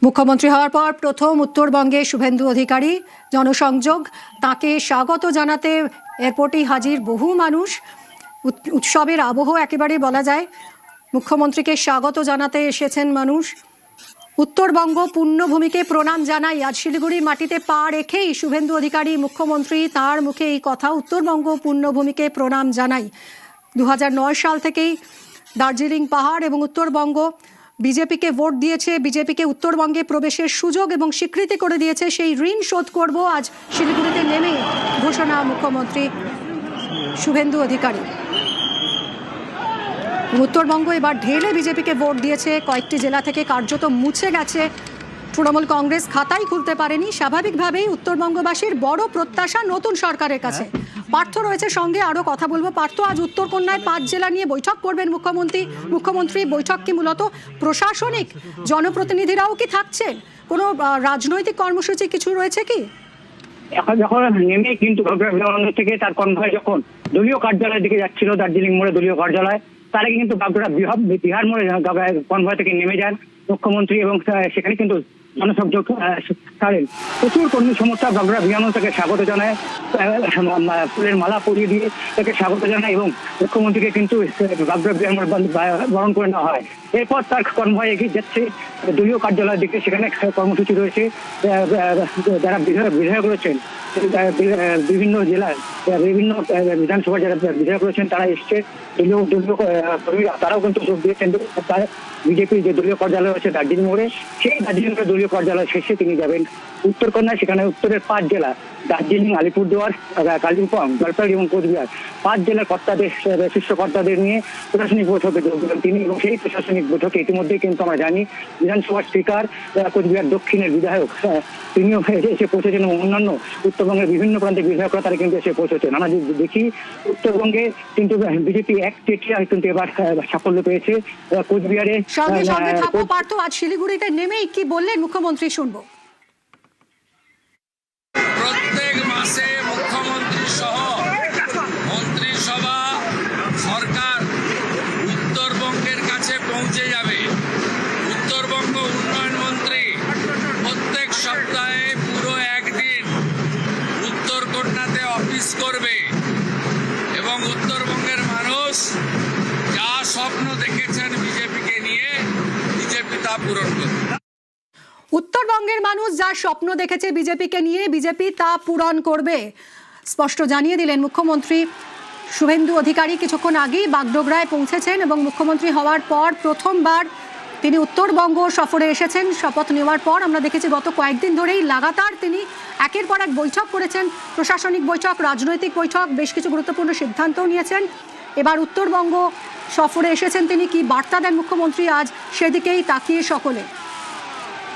মুখ্যমন্ত্রী হওয়ার পর প্রথম উত্তরবঙ্গে শুভেন্দু অধিকারী জনসংযোগ, তাকে স্বাগত জানাতে এয়ারপোর্টেই হাজির বহু মানুষ। উৎসবের আবহ একেবারে বলা যায়। মুখ্যমন্ত্রীকে স্বাগত জানাতে এসেছেন মানুষ। উত্তরবঙ্গ পুণ্যভূমিকে প্রণাম জানাই। আজ শিলিগুড়ির মাটিতে পা রেখেই শুভেন্দু অধিকারী মুখ্যমন্ত্রী, তার মুখে এই কথা, উত্তরবঙ্গ পুণ্যভূমিকে প্রণাম জানাই। 2009 সাল থেকেই দার্জিলিং পাহাড় এবং উত্তরবঙ্গ বিজেপিকে ভোট দিয়েছে, বিজেপিকে উত্তরবঙ্গে প্রবেশের সুযোগ এবং স্বীকৃতি করে দিয়েছে। সেই ঋণ শোধ করব আজ শিলিগুড়িতে নেমে ঘোষণা মুখ্যমন্ত্রী শুভেন্দু অধিকারী। উত্তরবঙ্গ এবার ঢেলে বিজেপিকে ভোট দিয়েছে। কয়েকটি জেলা থেকে কার্যত মুছে গেছে। তৃণমূল কংগ্রেস খাতাই খুলতে পারেনি। স্বাভাবিকভাবেই উত্তরবঙ্গবাসীর বড় প্রত্যাশা নতুন সরকারের কাছে। পার্থ রয়েছে সঙ্গে, আরও কথা বলবো। পার্থ, আজ উত্তরকন্যায় 5 জেলা নিয়ে বৈঠক করবেন মুখ্যমন্ত্রী। বৈঠক কি মূলত প্রশাসনিক? জনপ্রতিনিধিরাও কি থাকছেন? কোনো রাজনৈতিক কর্মসূচি কিছু রয়েছে কি? এখন যখন নেমে কিন্তু বিমানবন্দর থেকে তার কনভয় যখন দলীয় কার্যালয়ের দিকে যাচ্ছিল, দার্জিলিং মোড়ে দলীয় কার্যালয়, তার আগে কিন্তু বাগডোগরা বিহার মোড়ে কনভয় থেকে নেমে যান মুখ্যমন্ত্রী এবং সেখানে কিন্তু জনসংযোগ ছাড়েন। প্রচুর কর্মী সমর্থক বাগডোগরা বিমানবন্দর থেকে স্বাগত জানায়, ফুলের মালা পরিয়ে দিয়ে তাকে স্বাগত জানায় এবং মুখ্যমন্ত্রীকে কিন্তু বাগডোগরা বিমানবন্দর বরণ করে নেওয়া হয়। এরপর তার কনভয় এগিয়ে যাচ্ছে দলীয় কার্যালয়ের দিকে। সেখানে কর্মসূচি রয়েছে। যারা বিধায়ক রয়েছেন বিভিন্ন জেলার বিভিন্ন বিধানসভা যারা বিধায়ক রয়েছেন তারা এসছে। দলীয় কর্মীরা তারাও কিন্তু যোগ দিয়েছেন। বিজেপির যে দলীয় কার্যালয় রয়েছে দার্জিলিং মোড়ে, সেই দার্জিলিং দলীয় কার্যালয় শেষে তিনি যাবেন উত্তরকন্যায়। সেখানে উত্তরের 5 জেলা দার্জিলিং, আলিপুরদুয়ার, কালিম্পং, জলপাইগুড়ি এবং কোচবিহার 5 জেলার কর্তাদের, শীর্ষ কর্তাদের নিয়ে প্রশাসনিক বৈঠকে যোগ দিলেন তিনি। এবং সেই প্রশাসনিক বৈঠকে ইতিমধ্যেই কিন্তু আমরা জানি বিধানসভার স্পিকার, কোচবিহার দক্ষিণের বিধায়ক তিনিও এসে পৌঁছেছেন এবং অন্যান্য উত্তরবঙ্গের বিভিন্ন প্রান্তের বিধায়করা তারা কিন্তু এসে পৌঁছেছেন। আমরা যদি দেখি উত্তরবঙ্গে কিন্তু বিজেপি এক চেটিয়া কিন্তু এবার সাফল্য পেয়েছে। কোচবিহারে পার্থ, আজ শিলিগুড়িতে নেমেই কি বললেন মুখ্যমন্ত্রী শুনবো। প্রত্যেক মাসে মুখ্যমন্ত্রী সহ মন্ত্রিসভা সরকার উত্তরবঙ্গের কাছে পৌঁছে যাবে। উত্তরবঙ্গ উন্নয়ন মন্ত্রী প্রত্যেক সপ্তাহে পুরো একদিন উত্তরকন্যাতে অফিস করবে এবং উত্তরবঙ্গের মানুষ যা স্বপ্ন দেখেছেন বিজেপিকে নিয়ে, বিজেপি তা পূরণ করবে। উত্তরবঙ্গের মানুষ যা স্বপ্ন দেখেছে বিজেপিকে নিয়ে, বিজেপি তা পূরণ করবে, স্পষ্ট জানিয়ে দিলেন মুখ্যমন্ত্রী শুভেন্দু অধিকারী। কিছুক্ষণ আগেই বাগডোগরায় পৌঁছেছেন এবং মুখ্যমন্ত্রী হওয়ার পর প্রথমবার তিনি উত্তরবঙ্গ সফরে এসেছেন। শপথ নেওয়ার পর আমরা দেখেছি গত কয়েকদিন ধরেই লাগাতার তিনি একের পর এক বৈঠক করেছেন, প্রশাসনিক বৈঠক, রাজনৈতিক বৈঠক, বেশ কিছু গুরুত্বপূর্ণ সিদ্ধান্তও নিয়েছেন। এবার উত্তরবঙ্গ সফরে এসেছেন তিনি। কি বার্তা দেন মুখ্যমন্ত্রী আজ, সেদিকেই তাকিয়ে সকলে।